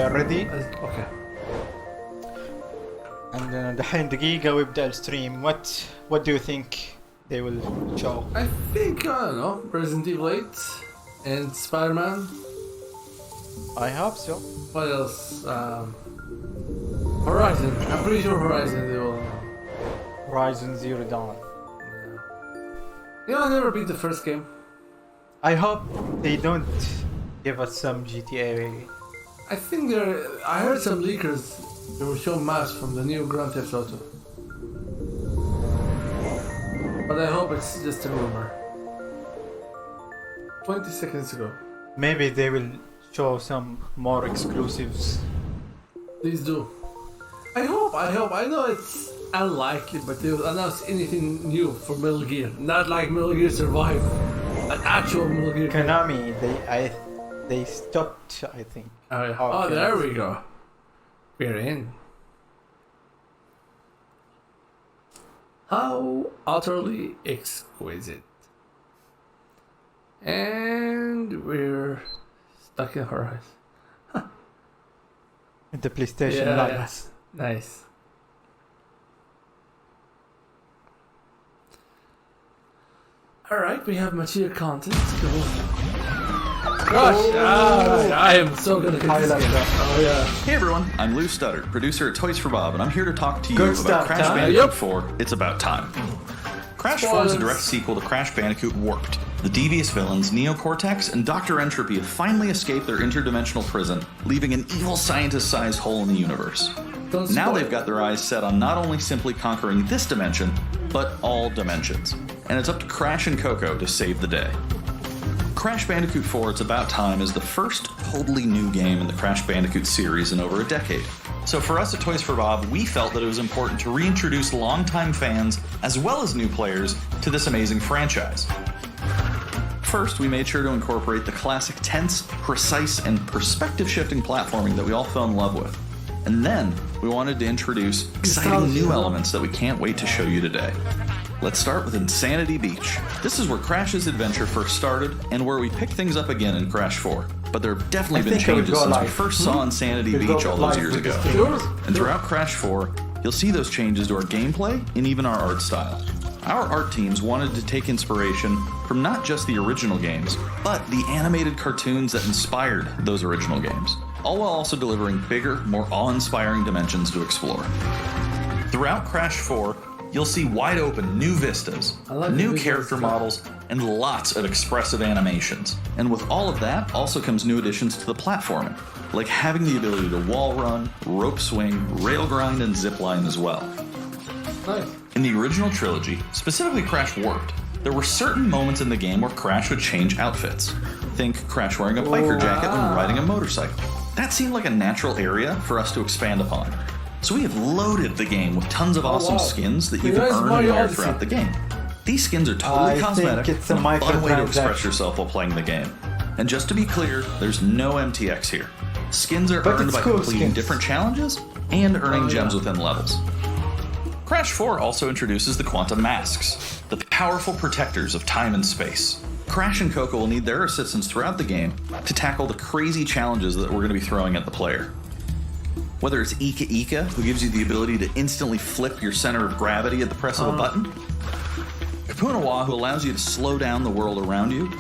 we are ready. Okay. And دحين دقيقة ويبدأ الستريم. What do you think they will show? I think, I don't know, Resident Evil 8 and Spider-Man. I hope so. What else? Horizon. I'm pretty sure Horizon they will. Horizon Zero Dawn. You know, I never beat the first game. I hope they don't give us some GTA. I think there. I heard some leakers. They will show maps from the new Grand Theft Auto. But I hope it's just a rumor. 20 seconds ago. Maybe they will show some more exclusives. Please do. I hope. I know it's unlikely, but they will announce anything new for Metal Gear. Not like Metal Gear Survive. An actual Metal Gear. Konami, they stopped, I think. Oh, yeah. Okay. Oh, there we go. We're in. How utterly exquisite. And we're stuck in Horizon. The PlayStation lights. Nice. Alright, we have mature content. Gosh, I am so gonna get this game. Oh yeah. Hey everyone, I'm Lou Studdard, producer at Toys for Bob, and I'm here to talk to you Good about stuff, Crash Tom. Bandicoot Yep. 4, It's About Time. Crash 4 is a direct sequel to Crash Bandicoot Warped. The devious villains, Neo Cortex and Dr. Entropy, have finally escaped their interdimensional prison, leaving an evil scientist-sized hole in the universe. Don't Now spoil they've it. got their eyes set on not only simply conquering this dimension, but all dimensions. And it's up to Crash and Coco to save the day. Crash Bandicoot 4 It's About Time is the first totally new game in the Crash Bandicoot series in over a decade. So for us at Toys for Bob, we felt that it was important to reintroduce longtime fans, as well as new players, to this amazing franchise. First, we made sure to incorporate the classic tense, precise, and perspective-shifting platforming that we all fell in love with. And then, we wanted to introduce exciting new elements that we can't wait to show you today. Let's start with Insanity Beach. This is where Crash's adventure first started, and where we pick things up again in Crash 4. But there have definitely I been think I would changes go since we live. first saw Insanity We'll go Beach all those live years with ago. this game. Sure. And throughout Crash 4, you'll see those changes to our gameplay and even our art style. Our art teams wanted to take inspiration from not just the original games, but the animated cartoons that inspired those original games, all while also delivering bigger, more awe-inspiring dimensions to explore. Throughout Crash 4, you'll see wide open new vistas, I like the new visuals character too. models, and lots of expressive animations. And with all of that also comes new additions to the platforming, like having the ability to wall run, rope swing, rail grind, and zip line as well. Nice. In the original trilogy, specifically Crash Warped, there were certain moments in the game where Crash would change outfits. Think Crash wearing a biker jacket when riding a motorcycle. That seemed like a natural area for us to expand upon. So we have loaded the game with tons of awesome wow. skins that you Nice can earn and Mario wear Odyssey. throughout the game. These skins are totally I cosmetic think it's a and a fun way to express microtransaction. yourself while playing the game. And just to be clear, there's no MTX here. Skins are But earned it's by cool completing skins. different challenges and earning gems yeah. within levels. Crash 4 also introduces the Quantum Masks, the powerful protectors of time and space. Crash and Coco will need their assistance throughout the game to tackle the crazy challenges that we're going to be throwing at the player. Whether it's Ika Ika, who gives you the ability to instantly flip your center of gravity at the press of a button, Kapunawa, who allows you to slow down the world around you,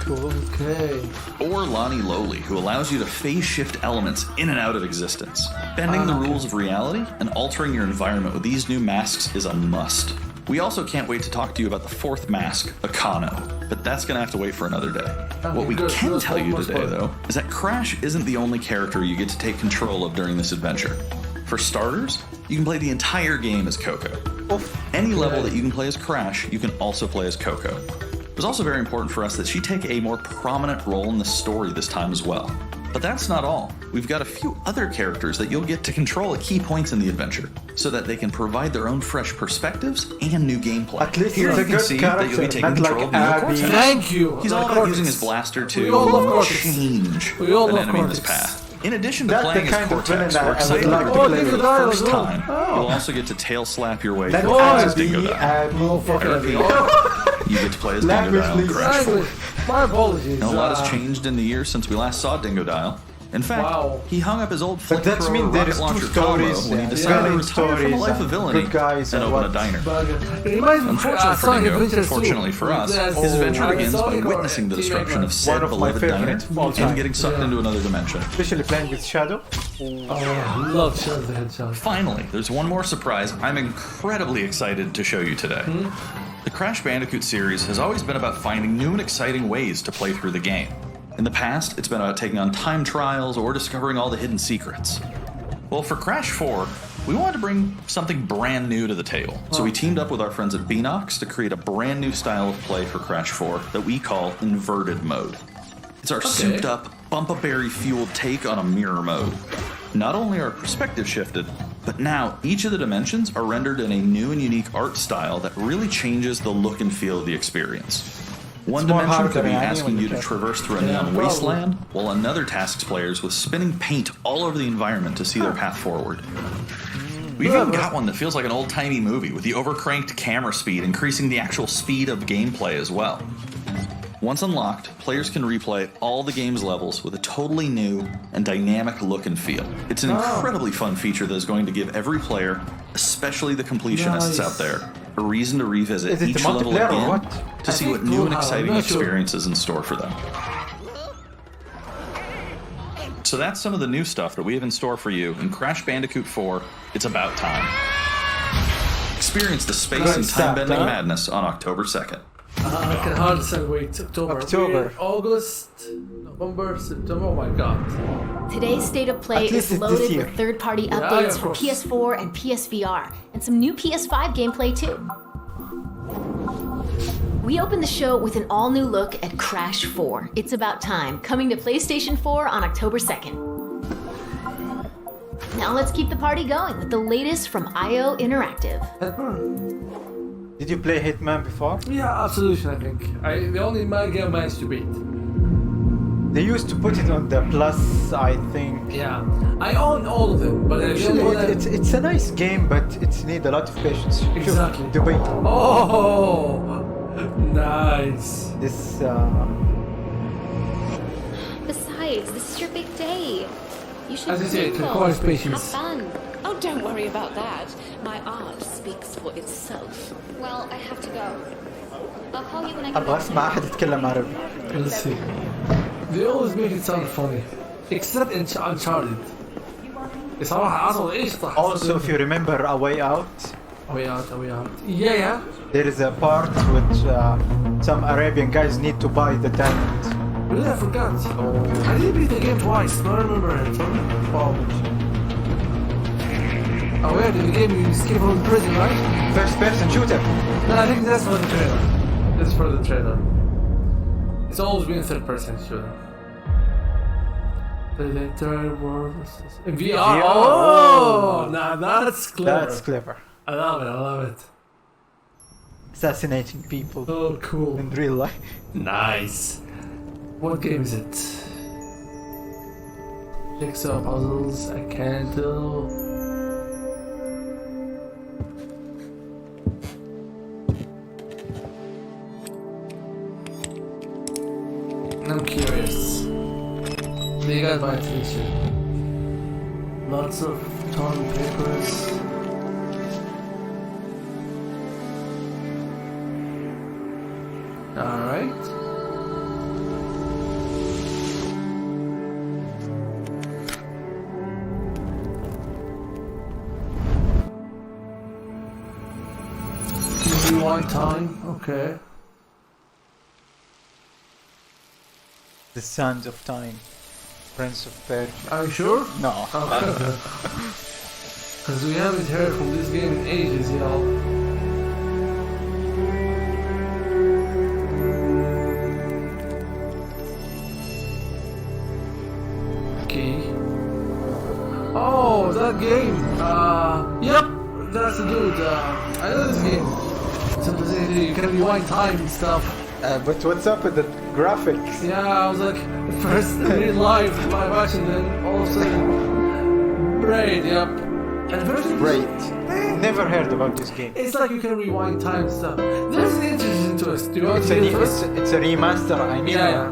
Okay. or Lonnie Lowly, who allows you to phase shift elements in and out of existence. Bending the rules of reality and altering your environment with these new masks is a must. We also can't wait to talk to you about the fourth mask, Akano, but that's gonna have to wait for another day. What we good. can No tell you spoil- today, spoil. though, is that Crash isn't the only character you get to take control of during this adventure. For starters, you can play the entire game as Coco. Any level that you can play as Crash, you can also play as Coco. It was also very important for us that she take a more prominent role in the story this time as well. But that's not all. We've got a few other characters that you'll get to control at key points in the adventure, so that they can provide their own fresh perspectives and new gameplay. At least Here it's you a can good see that you'll be character, taking not control like of Neo Abby. Cortex. Thank you. He's all about Cortex. using his blaster We all love to Cortex. change We all an love enemy in his Cortex. path. In addition to That's playing the as kind of Cortex, villain we're I would excited like to to play play for the with. first Oh. time. You'll also get to tail slap your way Let through as Abby, Dingo Die. Abby, Oh, fuck Abby. You get to play as Dingo Language, Dial in please. Crash 4. Language. My apologies. Now, a lot has changed in the years since we last saw Dingo Dial, In fact, Wow. he hung up his old But that flamethrower means there rocket is two launcher combo stories, when he and decided to villain retire from a stories, life of and villainy good guys and and open what. a diner. It reminds me of Unfortunately for Sonic Ringo, Adventures 2. fortunately for us, Yes. his adventure And begins by Sonic or witnessing the Team destruction Eggman. of said One of my beloved favorite diner of all time. and getting sucked Yeah. into another dimension. Especially playing with Shadow. Oh, I love Shadow the Hedgehog. Finally, there's one more surprise I'm incredibly excited to show you today. The Crash Bandicoot series has always been about finding new and exciting ways to play through the game. In the past, it's been about taking on time trials or discovering all the hidden secrets. Well, for Crash 4, we wanted to bring something brand new to the table. So we teamed up with our friends at Beanox to create a brand new style of play for Crash 4 that we call Inverted Mode. It's our souped up, bumpa-berry fueled take on a mirror mode. Not only are perspectives shifted, but now each of the dimensions are rendered in a new and unique art style that really changes the look and feel of the experience. One more dimension harder could be than asking anyone you to can. traverse through a Yeah, neon probably. wasteland, while another tasks players with spinning paint all over the environment to see their path forward. We've even got one that feels like an old-timey movie, with the overcranked camera speed increasing the actual speed of gameplay as well. Once unlocked, players can replay all the game's levels with a totally new and dynamic look and feel. It's an incredibly fun feature that is going to give every player, especially the completionists Nice. out there, a reason to revisit Is it each the level multiplayer or again what? to see I what think new and Brawlhalla, exciting I'm not sure. experiences in store for them. So that's some of the new stuff that we have in store for you in Crash Bandicoot 4, It's About Time. Experience the space Great and stuff, time-bending huh? madness on October 2nd. I can hardly say wait. October. October. We're August, November, September. Oh my god. Today's State of Play At least is it's this loaded year. with third-party Yeah, updates of for course. PS4 and PSVR, and some new PS5 gameplay too. We open the show with an all-new look at Crash 4, It's About Time, coming to PlayStation 4 on October 2nd. Now let's keep the party going with the latest from IO Interactive. Did you play Hitman before? Yeah, Absolution. I think. The only my game I managed to beat. They used to put it on the Plus, I think. Yeah, I own all of them, but the Actually, only one it's a nice game, but it needs a lot of patience. Exactly. The way Oh, nice. this Besides, this is your big day. You should As you say, it mingle, requires have patience. fun. Oh, don't worry about that. My art speaks for itself. Well, I have to go. I'll call you when I get ابغى back. اسمع احد يتكلم عربي. Let's see. They always make it sound funny, except in Uncharted. بصراحة عصوا ايش صح. Also, if you remember A Way Out, Way out, way out. Yeah. there is a part which some Arabian guys need to buy the diamond. Really, I forgot. I did beat the game twice, but I remember it. Wow. Oh yeah, in the game you escape from prison, right? First person shooter. No, I think that's for the trailer. That's for the trailer. It's always been third person shooter. The third world in VR. Oh, now that's clever. That's clever. I love it. I love it. Assassinating people Oh, cool. in real life. Nice. What game is it? Jigsaw puzzles. I can't tell. I'm curious. They got my attention. Lots of torn papers. Alright. Rewind time, okay. The Sands of Time. Prince of Persia. Are you sure? No. Because we haven't heard from this game in ages, you know. Okay. Oh, that game. Yep, that's the dude. I know this game. Sometimes you can rewind time and stuff. But what's up with the graphics? Yeah, I was like, first real live action, then all of a sudden, Braid, yep. And version Great. Never heard about this game. It's like you can rewind time and stuff. There's an interesting twist. Do you want It's to a, see the twist? it's a remaster. I mean, Yeah.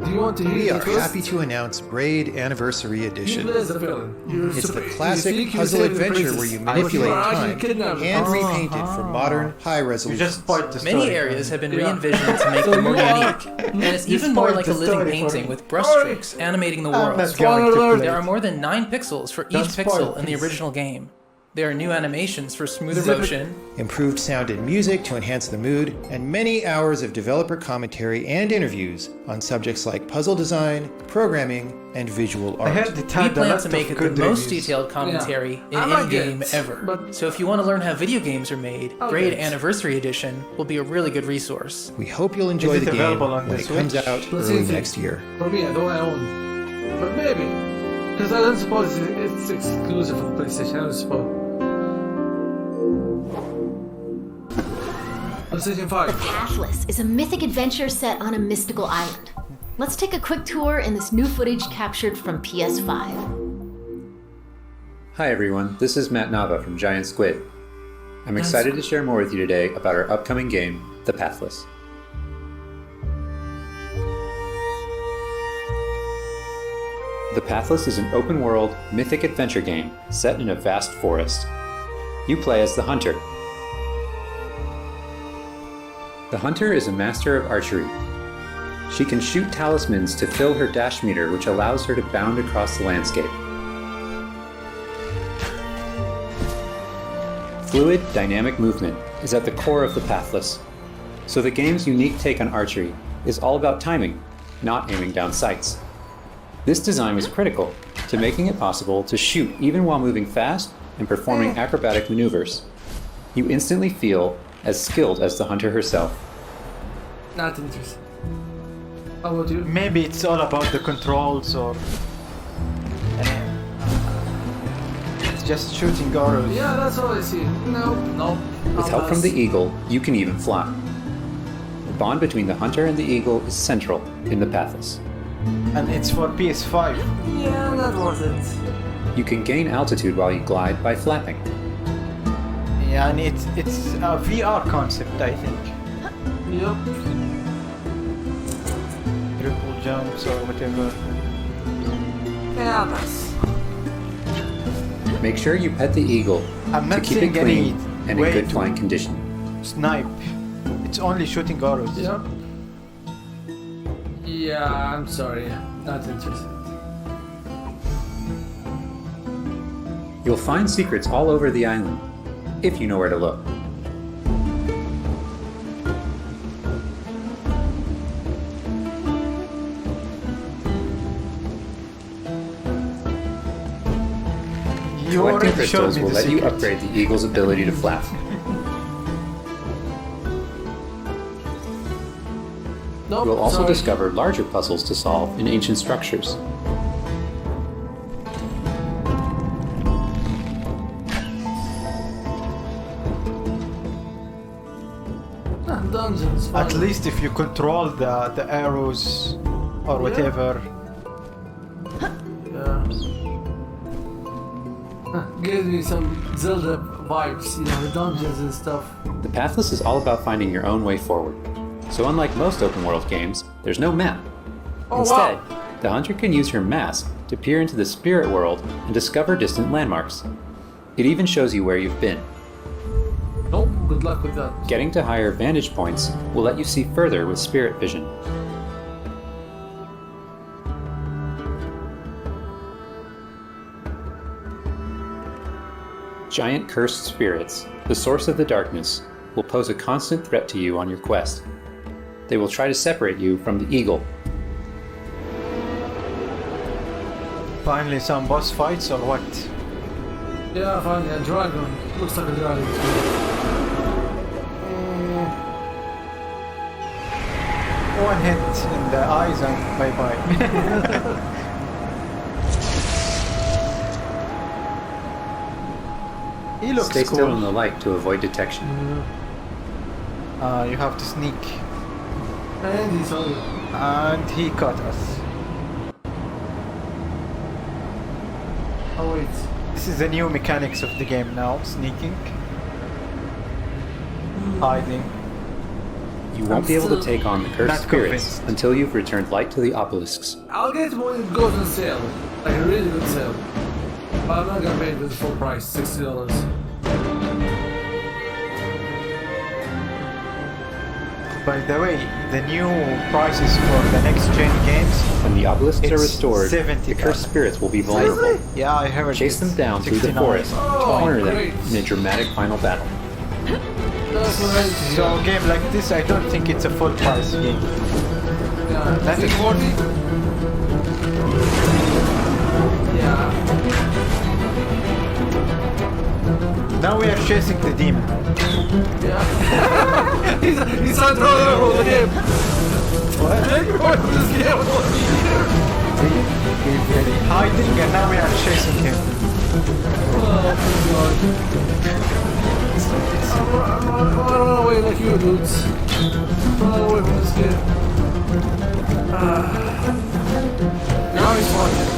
Do you want to hear We the are twist? happy to announce Braid Anniversary You Edition. play as a villain. It's the classic you puzzle save the adventure princess. where you But manipulate are actually time kidnapped. and repaint it for modern, high You resolution. just spoiled the story. Many areas have been Yeah. re-envisioned to make So them more you are- unique, and it's You even more spoiled like a the living story for painting me. with brushstrokes animating the I'm world. not going to Spoiler play There are it. more than 9 pixels for Don't each spoil pixel it, in the please. original game. There are new animations for smoother Zip it. motion, Improved sound and music to enhance the mood, and many hours of developer commentary and interviews on subjects like puzzle design, programming, and visual I art. heard it we had a plan lot to of make it the good most reviews. detailed commentary Yeah. I in like any game it, ever. but- So if you want to learn how video games are made, I'll Braid get it. Anniversary Edition will be a really good resource. We hope you'll enjoy Is it the game available on when the it comes Switch? out Let's early see. next year. For me, I don't own. But maybe. Because I don't suppose it's exclusive for PlayStation. I don't suppose. PlayStation 5. Pathless is a mythic adventure set on a mystical island. Let's take a quick tour in this new footage captured from PS5. Hi everyone, this is Matt Nava from Giant Squid. I'm excited to share more with you today about our upcoming game, The Pathless. The Pathless is an open-world, mythic adventure game set in a vast forest. You play as the Hunter. The Hunter is a master of archery. She can shoot talismans to fill her dash meter, which allows her to bound across the landscape. Fluid, dynamic movement is at the core of the Pathless. So the game's unique take on archery is all about timing, not aiming down sights. This design was critical to making it possible to shoot even while moving fast and performing acrobatic maneuvers. You instantly feel as skilled as the hunter herself. Not interested. How about you? Maybe it's all about the controls or... It's just shooting arrows. Yeah, that's all I see. No. With help from the eagle, you can even fly. The bond between the hunter and the eagle is central in the Pathless. And it's for PS5. Yeah, not worth it. You can gain altitude while you glide by flapping. Yeah, and it's a VR concept, I think. Yep. Triple jumps or whatever. Yeah, that's. Make sure you pet the eagle I'm to not keep it seeing any clean and in way good to flying condition. snipe. It's only shooting arrows. Yep. Yeah, I'm sorry. Not interested. You'll find secrets all over the island, if you know where to look. You Collecting already showed crystals me will the let you secret. upgrade the eagle's ability to flap. Nope. You will also sorry. discover larger puzzles to solve in ancient structures. Dungeons. At fine. least if you control the arrows or whatever. Yeah. Gives me some Zelda vibes, the dungeons and stuff. The Pathless is all about finding your own way forward. So unlike most open world games, there's no map. Oh, Instead, wow. the hunter can use her mask to peer into the spirit world and discover distant landmarks. It even shows you where you've been. Nope, good luck with that. Getting to higher vantage points will let you see further with spirit vision. Giant cursed spirits, the source of the darkness, will pose a constant threat to you on your quest. They will try to separate you from the eagle. Finally some boss fights or what? Yeah, finally, a dragon. Looks like a dragon. One hit in the eyes and bye bye. He looks Stay cool. still in the light to avoid detection. You have to sneak. And he's on. And he caught us. Oh, wait. This is the new mechanics of the game now, sneaking. Hiding. You won't be able to take on the cursed not spirits convinced. until you've returned light to the obelisks. I'll get it when it goes on sale. Like a really good sale. But I'm not gonna pay it with the full price, $60. By the way, the new prices for the next gen games. When the obelisks are It's restored, the 70,000. cursed spirits will be vulnerable. Yeah, I heard. Chase them down through the 69. forest, Oh, corner them great. in a dramatic final battle. That's what I need to hear. So a game like this, I don't think it's a full price game. Yeah. That's it. 40? Yeah. Now we are chasing the demon. Yeah. he's trying to throw the over the game. What? This game was We're hiding and now we are chasing him. Run away like you dudes. Run away from this game. Now he's watching.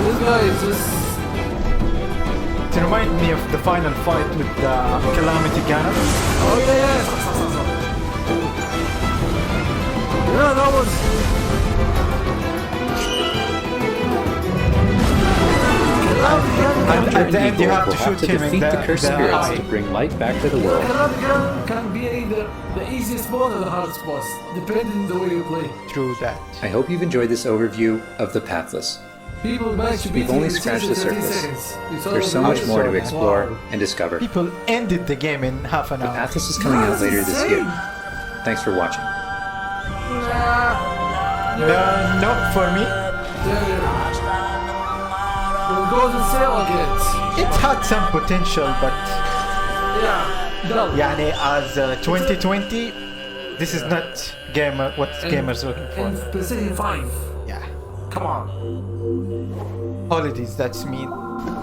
This guy is just... It reminds me of the final fight with Calamity Ganon. Oh yeah. Yeah, that was... And at the end you have will to have shoot to him in defeat the cursed spirits eye. to bring light back to the world. Can be either the easiest boss or the hardest boss, depending on the way you play. True that. I hope you've enjoyed this overview of the Pathless. People manage to beat We've only you in scratched the 13 surface. seconds. You saw There's the so much videos. more to Wow. explore and discover. People ended the game in half an hour. Pathless is coming out later this year. Thanks for watching. No, for me. When it goes on sale again. It had some potential, but Yeah. Dull. يعني as 2020, this is not what gamers looking for. And PlayStation 5. Yeah. Come on. Holidays, that's mean.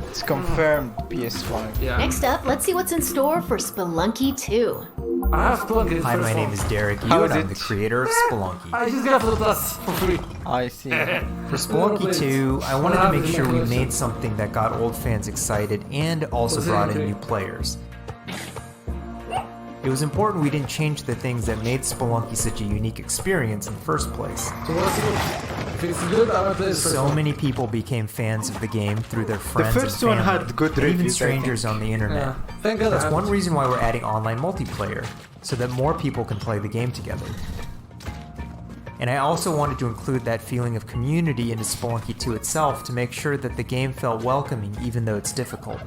It's confirmed PS5. Yeah. Next up, let's see what's in store for Spelunky 2. I have Spelunky. Hi, my name is Derek Yu, How and is I'm it? the creator of Spelunky. I just got the Plus for free. I see. For Spelunky 2, I wanted to make sure we made something that got old fans excited and also brought in new players. It was important we didn't change the things that made Spelunky such a unique experience in the first place. So what's it? If it's good, I will play this first So one. many people became fans of the game through their friends first and one family, had good and even reviews, I strangers think. on the internet. Yeah. Thank God. That's I one haven't. reason why we're adding online multiplayer, so that more people can play the game together. And I also wanted to include that feeling of community into Spelunky 2 itself to make sure that the game felt welcoming even though it's difficult.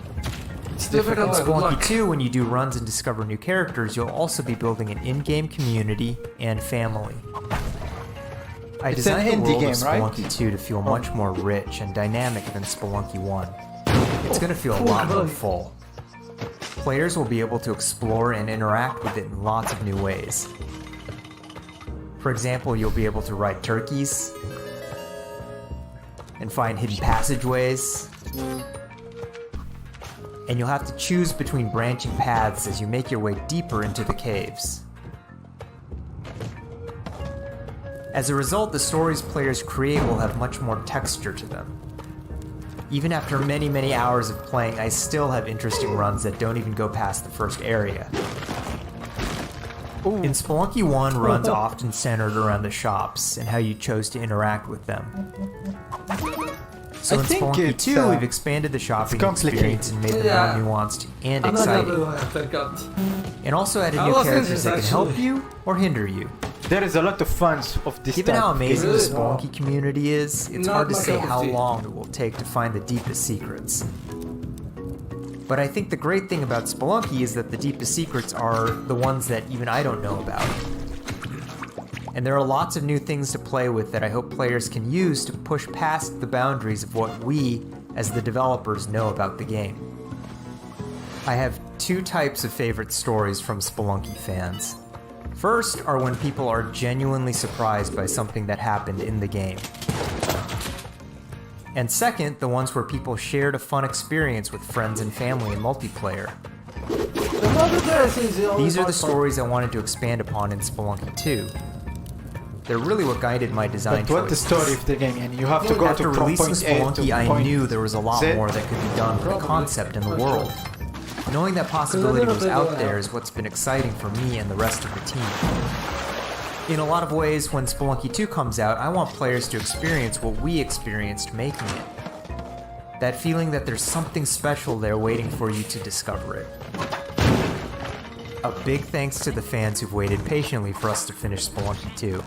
It's In difficult. but good Spelunky luck. 2, when you do runs and discover new characters, you'll also be building an in-game community and family. I It's an designed the indie world game, of right? Spelunky 2 to feel much more rich and dynamic than Spelunky 1. It's going to feel a lot more full. Players will be able to explore and interact with it in lots of new ways. For example, you'll be able to ride turkeys and find hidden passageways. And you'll have to choose between branching paths as you make your way deeper into the caves. As a result, the stories players create will have much more texture to them. Even after many, many hours of playing, I still have interesting runs that don't even go past the first area. In Spelunky 1, runs often centered around the shops and how you chose to interact with them. So I in think Spelunky it's, 2, we've expanded the shopping complicated. experience and made them Yeah. more nuanced and I'm not gonna exciting. play that, thank God. And also added I new was characters that can interested, help actually. you or hinder you. There is a lot of fans of this Given type how of game. amazing the Really? Spelunky community is, it's Not hard to my say cup of how tea. long it will take to find the deepest secrets. But I think the great thing about Spelunky is that the deepest secrets are the ones that even I don't know about. And there are lots of new things to play with that I hope players can use to push past the boundaries of what we, as the developers, know about the game. I have two types of favorite stories from Spelunky fans. First are when people are genuinely surprised by something that happened in the game. And second, the ones where people shared a fun experience with friends and family in multiplayer. The multiplayer seems the only These are the part for- stories I wanted to expand upon in Spelunky 2. They're really what guided my design But what the choices. story of the game? And you have to go After to from releasing point A to Spelunky, I point knew there was a lot Z. more that could be done with the concept and the world. Knowing that possibility was out there is what's been exciting for me and the rest of the team. In a lot of ways, when Spelunky 2 comes out, I want players to experience what we experienced making it. That feeling that there's something special there waiting for you to discover it. A big thanks to the fans who've waited patiently for us to finish Spelunky 2.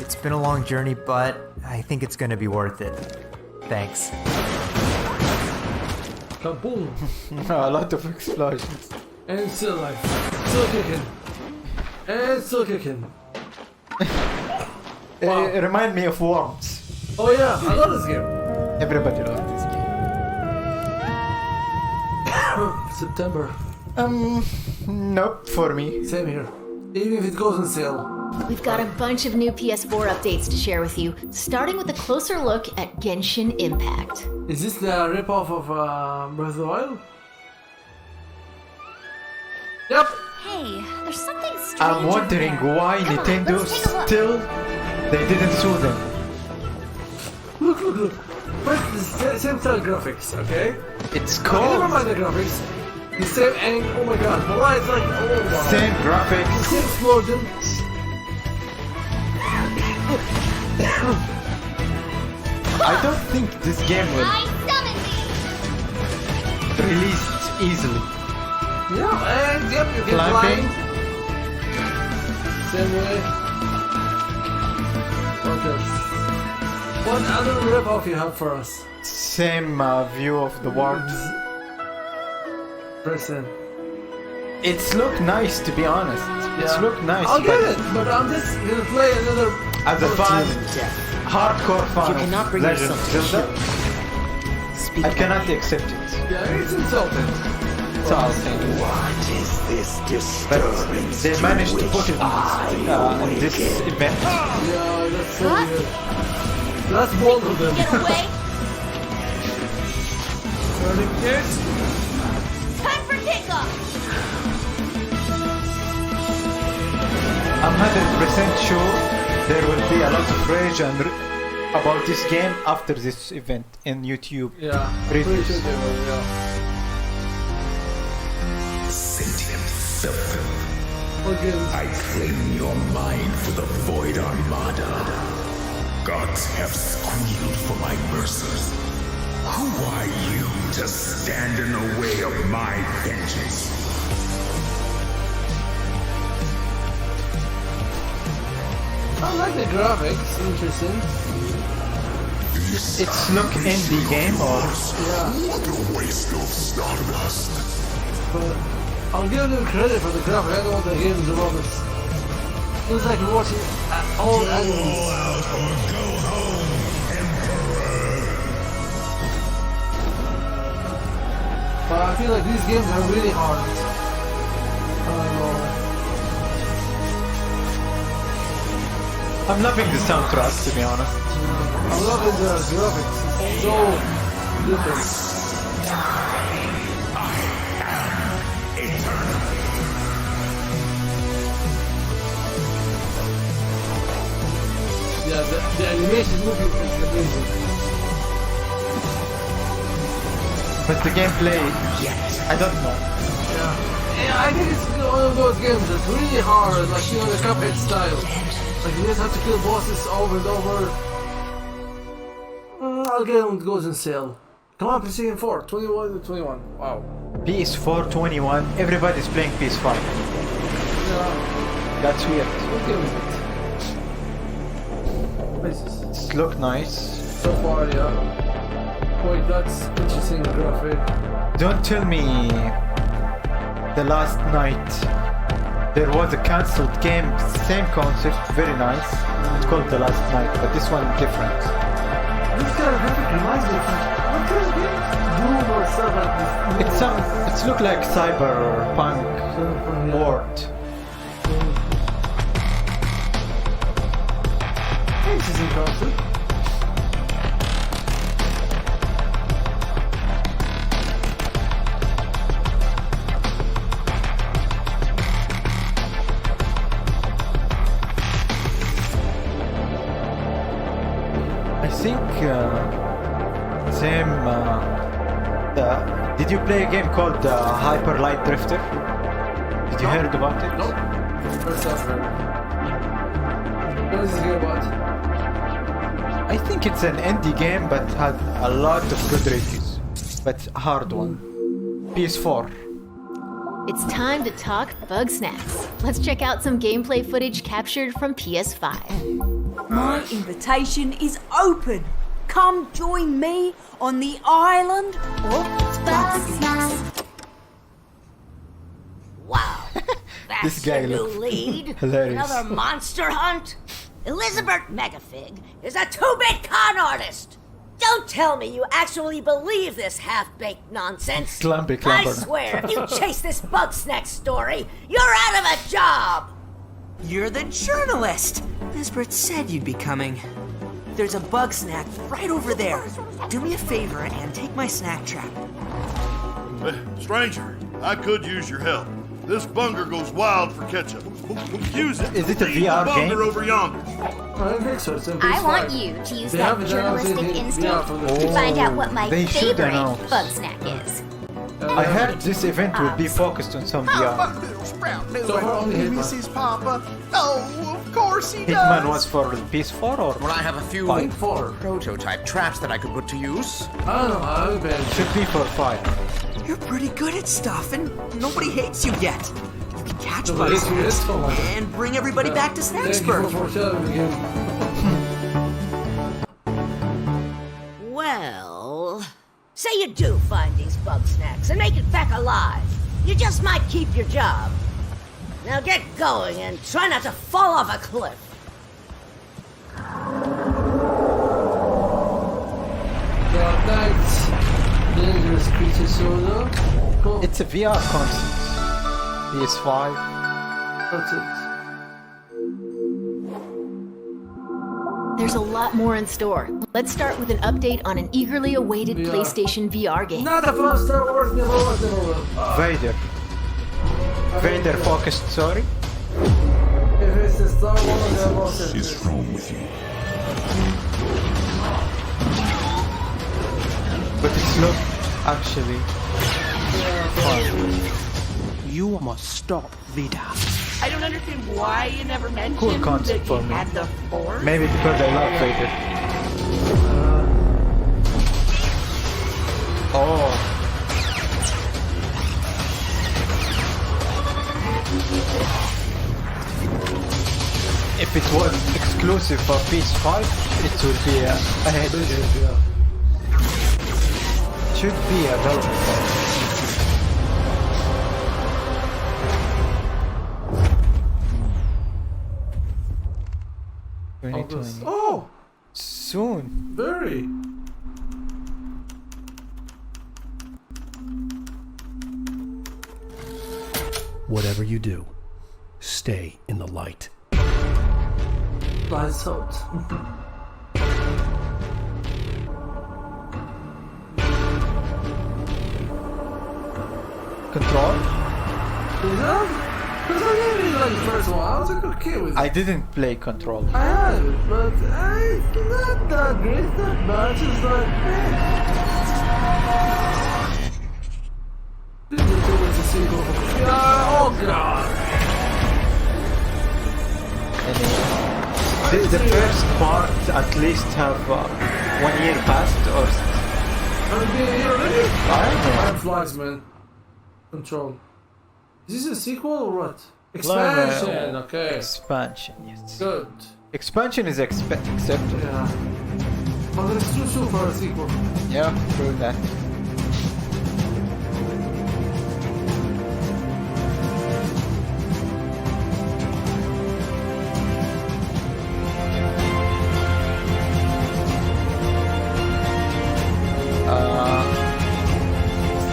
It's been a long journey, but I think it's gonna be worth it. Thanks. Kaboom! A lot of explosions. And still life. Still kicking. And still kicking. Wow. Remind me of Worms. Oh yeah, I love this game. Everybody loves this game. September. Nope, for me. Same here. Even if it goes on sale. We've got a bunch of new PS4 updates to share with you, starting with a closer look at Genshin Impact. Is this the ripoff of Breath of the Wild? Yep. Hey, there's something strange. I'm wondering why Come on, Nintendo let's take a look. still they didn't sue them. Look. But the same style graphics, okay? It's Never cold. mind the graphics. The same angle. Oh my god. The light's like, oh wow. Same The graphics. same explosion. I don't think this game will I summon thee! release easily. Yeah, and yep, you can Climbing. climb. Same way. What else? What other ripoff you have for us? Same view of the world. Present. It's look nice, to be honest. It's look nice. I'll get but it, but I'm just gonna play another. As a fan, hardcore fan You cannot of bring Legend of yourself to Zelda, Speak I cannot accept it. Yeah, it's insulting. It's all What is this But disturbing? they managed to put it in this event. Yeah, that's so weird. That's bold of them. Get away! Turning it. Time for kickoff! I'm 100% sure there will be a lot of rage and about this game after this event in YouTube. Yeah, pretty sure Reviews. they will, yeah. Sentient serpent. Again. I claim your mind for the Void Armada. Gods have squealed for my mercy. Who are you to stand in the way of my vengeance? I like the graphics, interesting. It's look indie game or Yeah, What a waste of stardust. but I'll give them credit for the graphics. I don't want the game to love it. It's like watching old animals. But I feel like these games are really hard. I don't know. I'm loving the soundtrack, to be honest. I'm loving the graphics. It's so different. Yeah, the animation movie is amazing. But the gameplay, I don't know. Yeah, I think it's one of those games that's really hard, like, you know, the Cuphead style. Like, you just have to kill bosses over and over. I'll get them when it goes on sale. Come on, PlayStation 4, 21 to 21. Wow. PS4 21, everybody's playing PS5. Yeah, That's weird. what game is it? What is this? It look nice. So far, yeah. Wait, that's interesting graphic. Don't tell me the last night there was a cancelled game, same concept, very nice. It's called The Last Night, but this one different. This kind of graphic reminds me of what kind of game? Doom or stuff like this. It's look like cyberpunk world. Interesting concept. I think same the Did you play a game called Hyper Light Drifter? Did you heard about it? Nope. First I've heard. What is this game about? I think it's an indie game, but had a lot of good reviews. But a hard one. PS4. It's time to talk Bug Snacks. Let's check out some gameplay footage captured from PS5. My invitation is open. Come join me on the island of Bug Snacks. Wow, that's This guy your new looks lead. hilarious. Another monster hunt. Elizabeth Megafig is a 2-bit con artist. Don't tell me you actually believe this half-baked nonsense. Clumpy I clumper. swear, if you chase this Bug Snack story, you're out of a job. You're the journalist! Lisbeth said you'd be coming. There's a bug snack right over there. Do me a favor and take my snack trap. Stranger, I could use your help. This bunger goes wild for ketchup. Use it. Is it a Leave VR the bunger game? over yonder. I don't think so. It's in I PS5. want you to use They that haven't done journalistic anything- instinct yeah, from the- to find out what my They should favorite announce. bug snack is. I heard this event will be focused on some VR. So far only Hitman. Mrs. Papa. Oh, of course he Hitman does. was for the PS4 or? Well, I have a few Five. prototype traps that I could put to use. I don't know. I haven't been. Should be for 5. You're pretty good at stuff, and nobody hates you yet. You can catch Nobody bugs hates you yet? Oh my God. and bring everybody back to Thank you Snacksburg. for foretelling the game. Well, say you do find these Bug Snacks and make it back alive. You just might keep your job. Now get going and try not to fall off a cliff. Dark Knight. Dangerous creature soda. Cool. It's a VR console. PS5. That's it. There's a lot more in store. Let's start with an update on an eagerly awaited VR. PlayStation VR game. Not the first Star Wars never was, never will. Vader. Vader focused, sorry. If it's the Star Wars, never was. What is wrong with you? But it's not actually fun. You must stop Vida. I don't understand why you never mentioned Cool concept that you for me. had the Force. Maybe because I love Vader. Oh. If it was exclusive for PS5, it would be a hit. Should be available. August. 2020. Oh, Soon. very. Whatever you do, stay in the light. Lights out. Control? Is that? Because I didn't really like the first one. I was like okay with it. I didn't play Control. I had it, but it's not that great, not much. It's like, This is a sequel. Yeah, oh god. The first part at least have 1 year past or... I don't know. Time flies, man. Control. Is this a sequel or what? Expansion, okay. Expansion, yes. Good. Expansion is accepted. Yeah. But it's too soon for a sequel. Yeah, true that.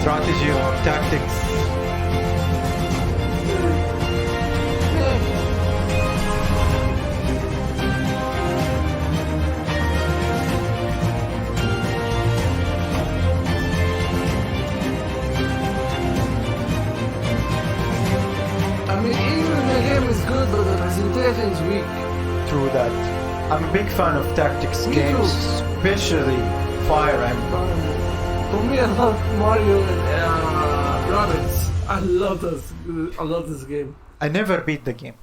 Strategy or tactics. I mean, even the game is good, but the presentation is weak. True that. I'm a big fan of tactics Me games, too. especially Fire Emblem. For me, I love Mario and Rabbids. I love this game. I never beat the game.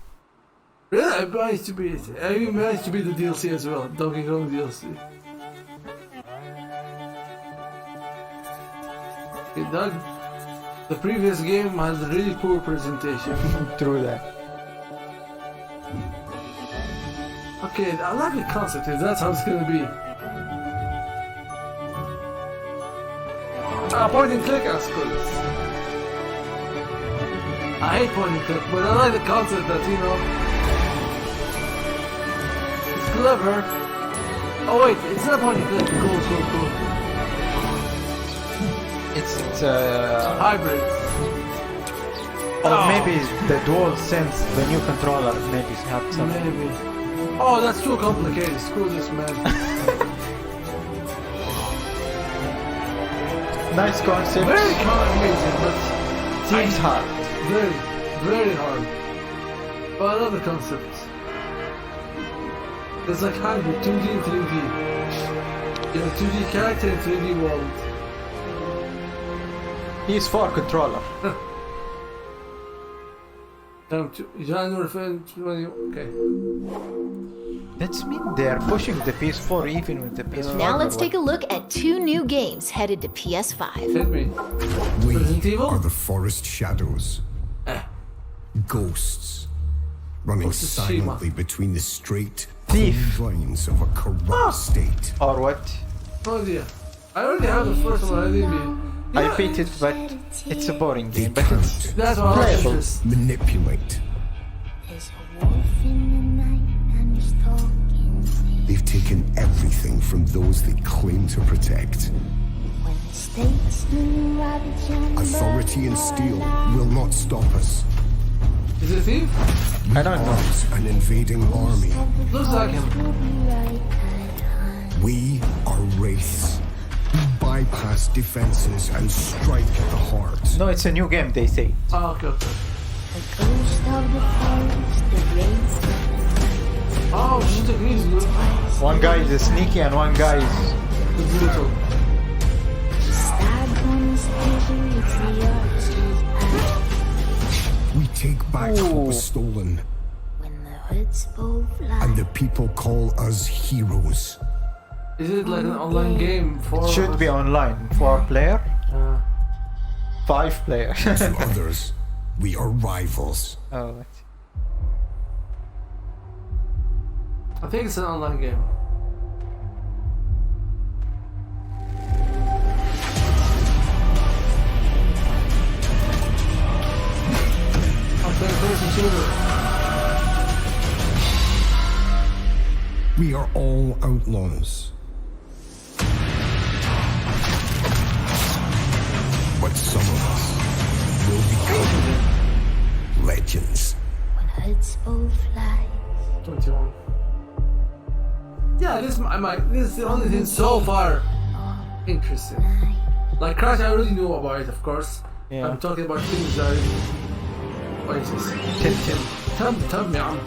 Really, I managed to beat it. I even managed to beat the DLC as well. Donkey Kong DLC. Okay, Doug. The previous game has a really poor presentation. True that. Okay, I like the concept. That's how it's gonna be. Point and click, I suppose. I hate point and click, but I like the concept that, you know, it's clever. Oh wait, it's not point and click. Cool. It's hybrid. Or maybe the dual sense, the new controller, maybe have something. Maybe. Oh, that's too complicated. Screw this, man. Nice concept. Very amazing, but seems hard. Very, very hard. But I love the concept. It's like hybrid, 2D and 3D. You have a 2D character and 3D world. PS4 controller. January 20. Okay. That's mean they're pushing the PS4 even with the PS5. Now let's take a look at 2 new games headed to PS5. Hit me. We are the forest shadows. Ghosts. Running silently between the straight lines of a corrupt state. Or what? No idea. I already have the first one. I didn't mean. I beat it, but it's a boring game. But it's That's what playable. Manipulate. They've taken everything from those they claim to protect. Authority and steel will not stop us. Is it a thief? I don't know. An invading army. Looks like him. We are wraiths. We bypass defenses and strike at the heart. No, it's a new game, they say. Oh, okay. Oh, she took these. One guy is sneaky and one guy is brutal. We take back what was stolen. And the people call us heroes. Is it like an online game for? It should be online. 4 player? 5 player. To others, we are rivals. Oh, what? I think it's an online game. We are all outlaws. But some of us will become legends. 21. Yeah, this is the only thing so far interesting. Like Crash, I already knew about it, of course. Yeah. I'm talking about things that. What is this? Tim, يا عم.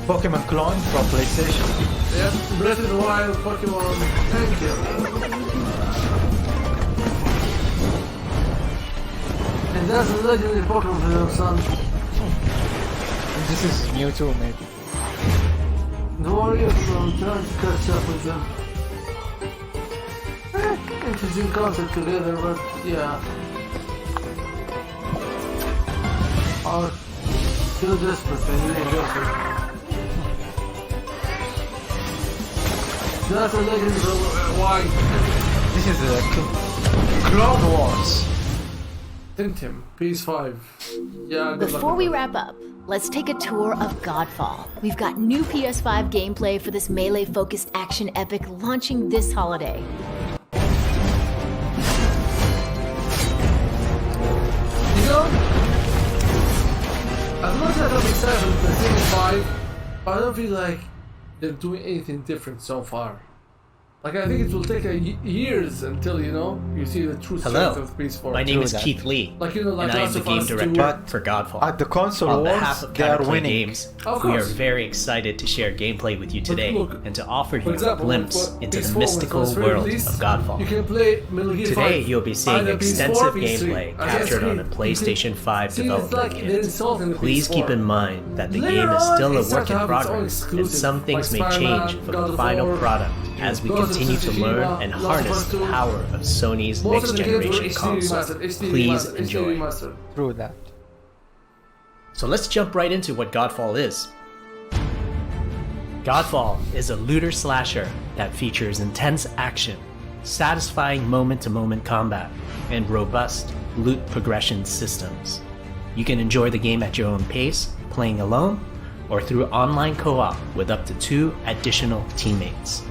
Pokemon clone from PlayStation. Yep, Breath of the Wild, Pokemon, thank you. And that's a legendary Pokemon for your son. And this is Mewtwo, maybe. The Warriors, I'm trying to catch up with them. Interesting concept together, but yeah. Or still desperate, they really desperate. That's a legend of why. This is a Clone Wars. Tintin, PS5. Yeah, good Before luck. we wrap up, let's take a tour of Godfall. We've got new PS5 gameplay for this melee-focused action epic launching this holiday. You know, as much as I'm excited with the PS5, I don't feel like they're doing anything different so far. Like, I think it will take years until, you see the true strength Hello, of PS4. my name is Keith Lee, Like, and I am Last the of game Us 2. director for Godfall. At the console On wars, behalf of they are Counterplay winning. Games, Of we are course. very excited to share gameplay with you today look, and to offer you For example, a glimpse when into PS4 the mystical was first world released, of Godfall. You can play Metal Gear Today, 5 you'll be seeing on the extensive PS4, PS3. gameplay I captured guess on a you can PlayStation 5 see, it's development like they're kit. insulting the Please keep PS4. in mind that the Later game is still on, a it starts work to in have its own progress, and exclusive, some things may like change Spider-Man, from God the of final War, product as we Ghost of continue to Tsushima, learn and Last of harness Us the 2. power of Sony's Most of the games were next-generation HD console. remastered, HD Please remastered, enjoy. HD remastered. Through that. So let's jump right into what Godfall is. Godfall is a looter slasher that features intense action, satisfying moment-to-moment combat, and robust loot progression systems. You can enjoy the game at your own pace, playing alone, or through online co-op with up to 2 additional teammates.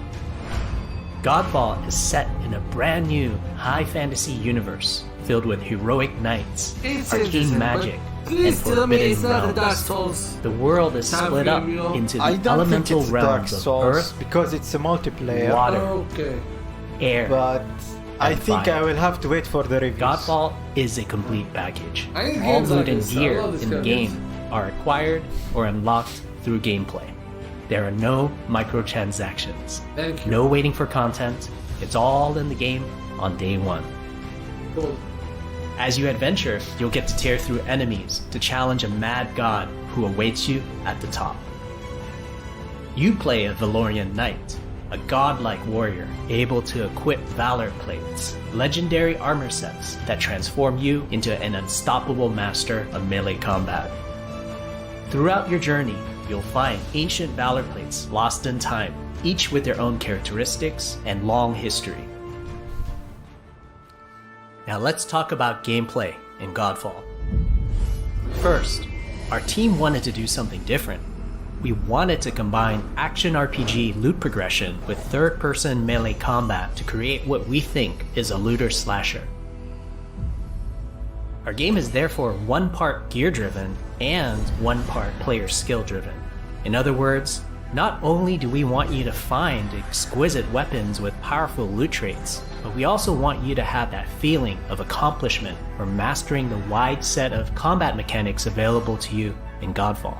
Godfall is set in a brand new high fantasy universe filled with heroic knights, It's arcane interesting, magic, but please and tell me forbidden it's not a Dark realms. Souls. The world is Type split up game, you know? into the I don't think elemental it's Dark realms of Souls earth, because it's a multiplayer. water, Okay. air, But I and think fire. I will have to wait for the reviews. Godfall is a complete package. I need All games like loot and this. I gear love this in the kind of game are acquired or unlocked through gameplay. There are no microtransactions. Thank you. No waiting for content. It's all in the game on day one. Cool. As you adventure, you'll get to tear through enemies to challenge a mad god who awaits you at the top. You play a Valorian knight, a godlike warrior able to equip valor plates, legendary armor sets that transform you into an unstoppable master of melee combat. Throughout your journey, you'll find ancient valor plates lost in time, each with their own characteristics and long history. Now let's talk about gameplay in Godfall. First, our team wanted to do something different. We wanted to combine action RPG loot progression with third-person melee combat to create what we think is a looter slasher. Our game is therefore one part gear-driven and one part player skill-driven. In other words, not only do we want you to find exquisite weapons with powerful loot traits, but we also want you to have that feeling of accomplishment for mastering the wide set of combat mechanics available to you in Godfall.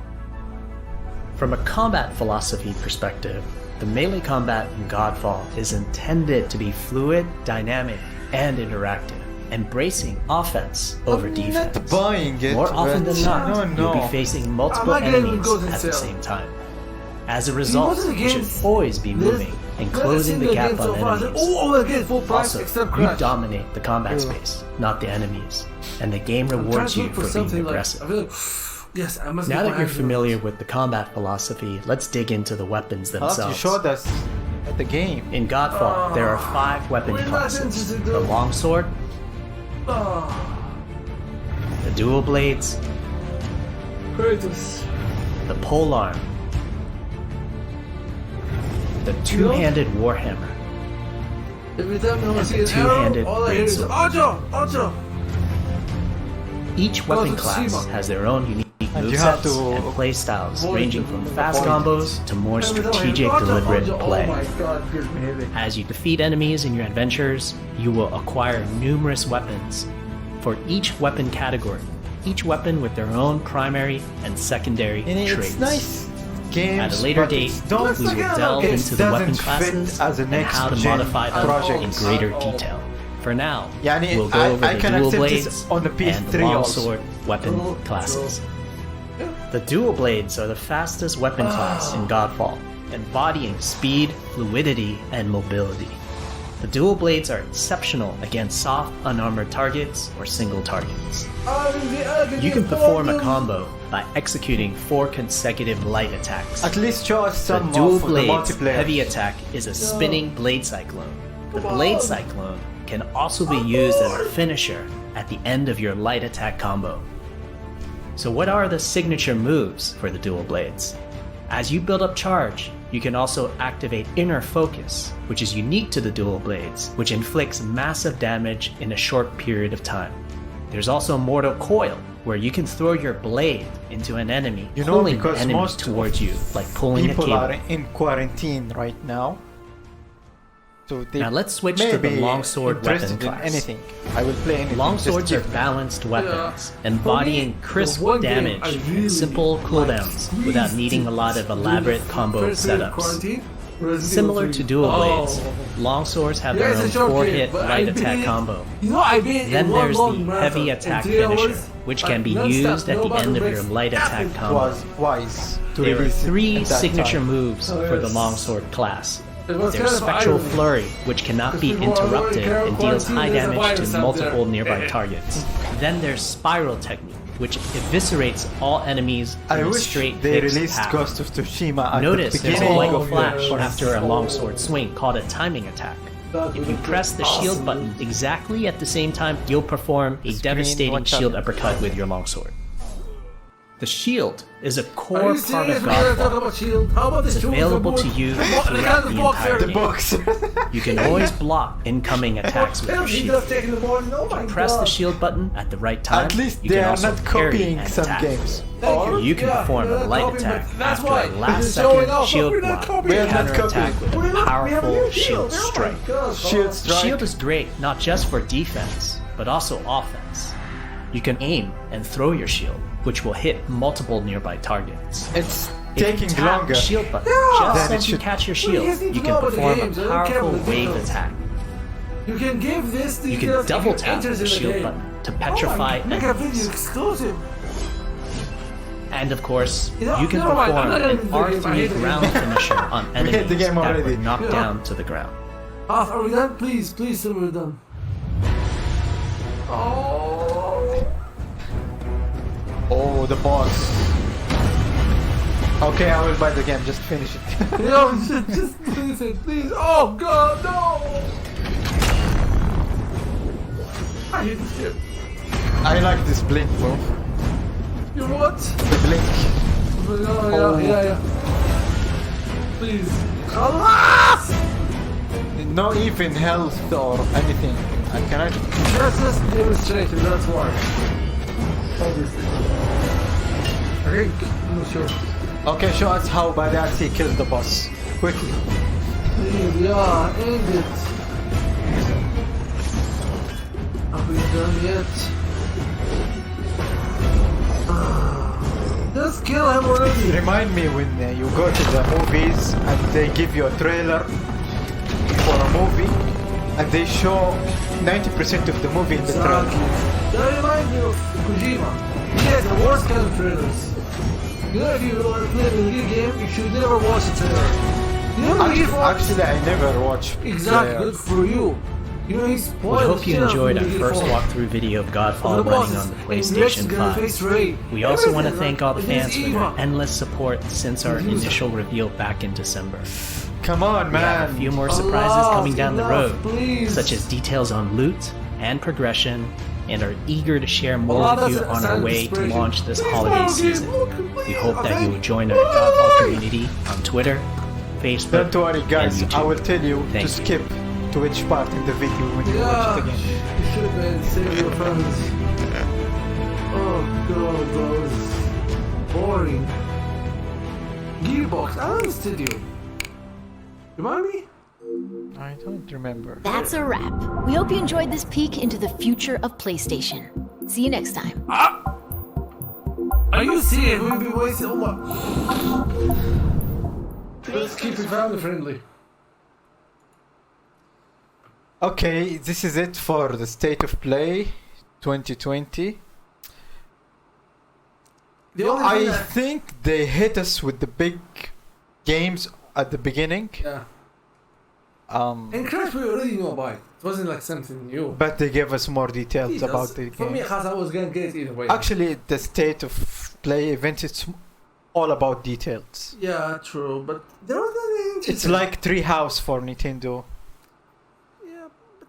From a combat philosophy perspective, the melee combat in Godfall is intended to be fluid, dynamic, and interactive, embracing offense over defense. Not buying it. More often but than not, no. you'll be facing multiple I'm not getting enemies good in at the sale. same time. As a result, wasn't you should against always be this- moving and closing the gap on enemies. again, full price, Also, except you Crash. dominate the combat space, not the enemies, and the game I'm trying rewards to you look for being something aggressive. I feel like, yes, I must Now get that my you're hands familiar with the combat philosophy, let's dig into the weapons You themselves. showed us at the game. In Godfall, there are 5 weapon We're not classes: interested, the though. longsword, Oh, the dual blades, Kratos. the polearm, the two-handed warhammer, Every time I and see the an arrow, two-handed all I hear is greatsword. Otto. Each weapon Ghost of class Tsushima. has their own unique And you have movesets to and play styles, avoid ranging the- from fast avoid combos to more Every time I hear strategic, Otto, deliberate Otto, play. Oh my god, gives me headache. As you defeat enemies in your adventures, you will acquire numerous weapons. For each weapon category, each weapon with their own primary and secondary And traits. it's nice games. At a later but date, it's don't, we will delve it into the weapon doesn't classes fit as a and next how to gen modify them project. in greater detail. For now, Yani, we'll go I- over I the can dual accept this blades on the and PS3 the also. longsword weapon classes. The dual blades are the fastest weapon class in Godfall, embodying speed, fluidity, and mobility. The dual blades are exceptional against soft, unarmored targets or single targets. You can perform a combo by executing 4 consecutive light attacks. At least show us The some dual of the blades multiplayer. heavy attack is a spinning blade cyclone. The blade cyclone can also be used as a finisher at the end of your light attack combo. So what are the signature moves for the dual blades? As you build up charge, you can also activate Inner Focus, which is unique to the dual blades, which inflicts massive damage in a short period of time. There's also Mortal Coil, where you can throw your blade into an enemy, You know, pulling the because enemy most towards you, like pulling a People cable. are in quarantine right now. to the Now let's switch to the longsword weapon class. Anything. I will play anything. Longswords are Just- balanced weapons, Yeah. embodying For me, crisp the one game damage I and really simple cooldowns like without needing a lot of elaborate combo First day of setups. quarantine, Resident Similar Evil to 3. dual blades, Oh. longswords have Yeah, their it's a own short 4-hit game, but light I attack beat- combo. You know, I beat Then in one there's long the marathon heavy in attack 3 finisher, hours, which like can be non-stop, used at no the button end of breaks, your light attack nothing. combo. was wise to There are release it 3 at that signature time. moves Oh, for the yes. longsword class. It was There's kind of Spectral irony. Flurry, which cannot be Because people are interrupted worried and deals high quarantine, there's a damage virus to out multiple there. nearby targets. Then there's Spiral Technique, which eviscerates all enemies I in a wish straight they fixed released path. Ghost of Tsushima at Notice the there's a beginning white of flash the after a longsword swing called a timing attack. If you press the shield Awesome. button exactly at the same time, you'll perform a devastating watch out. shield uppercut with your longsword. The shield is a Are core you part serious? of We're gonna talk Godfall. about shield. How about It's this available to you throughout the entire The game. box. You can always block incoming attacks with your shield. Press the shield button at the right time. At least you they can are also not parry copying and some attack. games. Or You can perform a light attack That's after why. a last It's showing second off, but shield we're not block copying. to We are not counterattack copying. with a powerful Oh shield strike. Shield strike. Shield is great not just for defense, but also offense. You can aim and throw your shield, which will hit multiple nearby targets. It's If you taking tap longer. the shield button Then just it as you should- catch your Well, you shield, guys need you to can know about the perform games. I a don't care powerful about the wave details. attack. You can give this You details can double if it tap enters the in shield game. button to Oh my petrify God, make a video enemies. exclusive. And of course, You know, you can never mind, I'm perform not an gonna do the game. I hate R3 the ground game. finisher on hit the enemies game that already. were knocked Yeah. down to the ground. Are we done? Please, please tell me we're done. Oh. Oh, the boss. Okay, I will buy the game. Just finish it. Yo, just please, please. Oh God, no! I hate this shit. I like this blink, bro. You what? The blink. Oh, yeah. Please. Alas! No even health or anything. I cannot. Just demonstrated, that's why. Obviously. I think, I'm not sure. Okay, show us how badass he killed the boss. Quickly. Please, yeah, end it. Are we done yet? Just kill him already. Remind me when you go to the movies and they give you a trailer for a movie and they show 90% of the movie in the trailer. That reminds me of Kojima. He has the worst kind of trailers. You know, if you want to play a video game, you should never watch a trailer. You know, Actually, I never watch. Exactly, trailer. good for you. You know, he's We spoiled hope you shit out enjoyed of our the first game. walkthrough video of Godfall The running bosses, on the and PlayStation Mexican face 5. Ray. We also want to Everything, thank all the like, it is fans for their Eva. endless support since our Use it. initial reveal back in December. Come on, We have a man. few more surprises Enough, coming down the enough, road, please. such as details on loot and progression, and are eager to share more Allah with you doesn't on our sound way to inspiration. launch this Please holiday don't give season. look, We please, hope that okay? you will join our Godfall community on Twitter, Facebook, Don't worry, guys. and I will YouTube. tell you Thank to you. skip to which part in the video when you watch Yeah, it again. you should have been saving your friends. Oh God, bros. Boring. Gearbox, I understood you. Remind me? I don't remember. That's a wrap. We hope you enjoyed this peek into the future of PlayStation. See you next time. Are you serious? We've been wasting. Oh my. Let's keep it family friendly. Okay, this is it for the State of Play 2020. The only thing I think they hit us with the big games at the beginning. Yeah. And Crash we already knew about it. It wasn't like something new. But they gave us more details Jesus. about the For me, game. Khas, I was gonna get it either way. Actually, the State of Play event is all about details. Yeah, true, but there was nothing interesting. It's like Treehouse for Nintendo.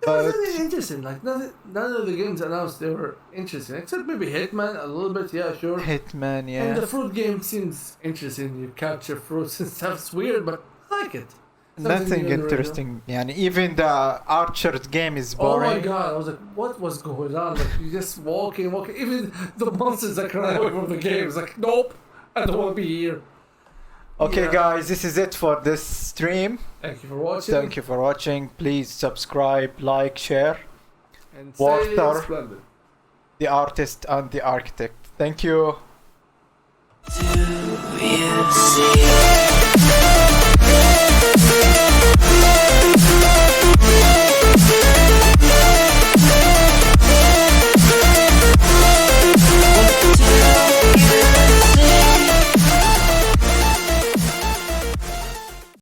There was nothing interesting. Like none of the games announced they were interesting, except maybe Hitman a little bit. Yeah, sure. Hitman, yeah. And the fruit game seems interesting. You capture fruits and stuff. It's weird, but I like it. Something Nothing new on the radio. interesting. Yani, even the Archer's game is Oh boring. my god! I was like, what was going on? Like you just walking. Even the monsters that run away from the game. It's like, nope, I don't want to be here. Okay, Yeah. guys, this is it for this stream. Thank you for watching. Thank you for watching. Please subscribe, like, share. And Walter, stay splendid. the artist and the architect. Thank you. You see.